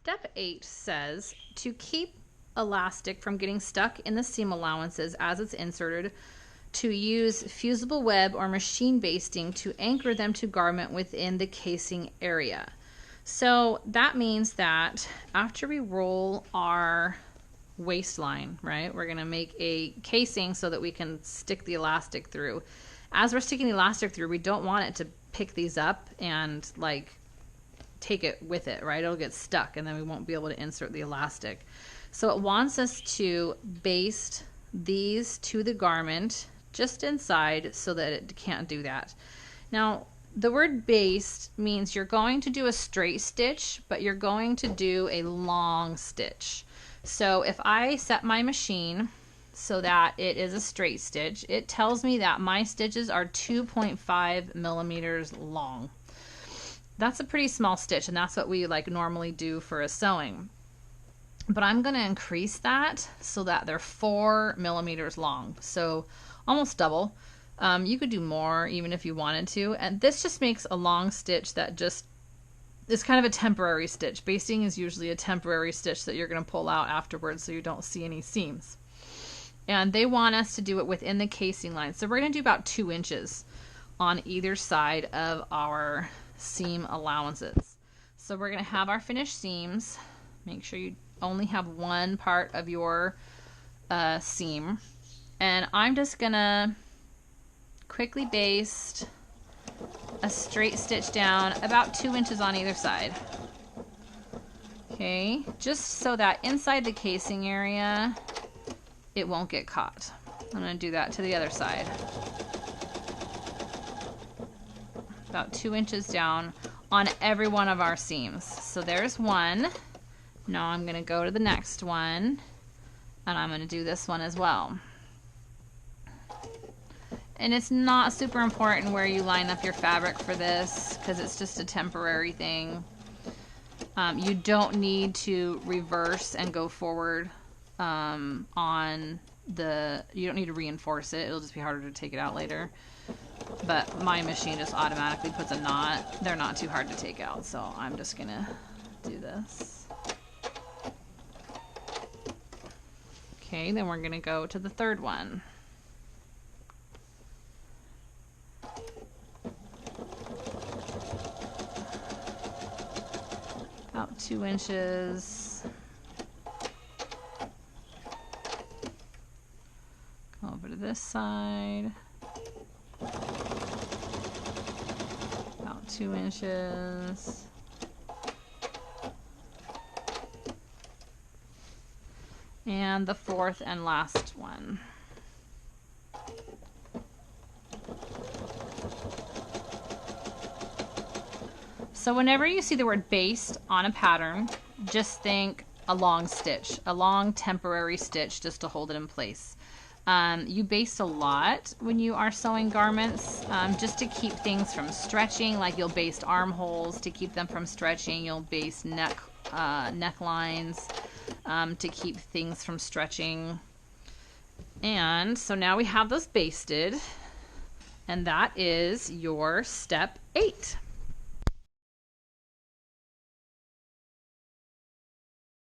Step 8 says to keep elastic from getting stuck in the seam allowances as it's inserted, to use fusible web or machine basting to anchor them to garment within the casing area. So that means that after we roll our waistline, right, we're going to make a casing so that we can stick the elastic through. As we're sticking the elastic through, we don't want it to pick these up and like take it with it, right? It'll get stuck and then we won't be able to insert the elastic. So it wants us to baste these to the garment just inside so that it can't do that. Now, the word baste means you're going to do a straight stitch, but you're going to do a long stitch. So if I set my machine so that it is a straight stitch, it tells me that my stitches are 2.5 millimeters long. That's a pretty small stitch, and that's what we like normally do for a sewing. But I'm going to increase that so that they're 4 millimeters long, so almost double. You could do more even if you wanted to, and this just makes a long stitch that just is kind of a temporary stitch. Basting is usually a temporary stitch that you're going to pull out afterwards so you don't see any seams. And they want us to do it within the casing line, so we're going to do about 2 inches on either side of our seam allowances. So we're going to have our finished seams. Make sure you only have one part of your seam, and I'm just going to quickly baste a straight stitch down about 2 inches on either side. Okay, just so that inside the casing area it won't get caught. I'm going to do that to the other side. About 2 inches down on every one of our seams. So there's one. Now I'm going to go to the next one, and I'm going to do this one as well. And it's not super important where you line up your fabric for this because it's just a temporary thing. You don't need to reverse and go forward on the, you don't need to reinforce it. It'll just be harder to take it out later. But my machine just automatically puts a knot. They're not too hard to take out, so I'm just gonna do this. Okay, then we're gonna go to the third one. About 2 inches. Come over to this side. About 2 inches. And the fourth and last one. So whenever you see the word baste on a pattern, just think a long stitch, a long temporary stitch just to hold it in place. You baste a lot when you are sewing garments, just to keep things from stretching. Like you'll baste armholes to keep them from stretching. You'll baste necklines to keep things from stretching. And so now we have those basted, and that is your step 8.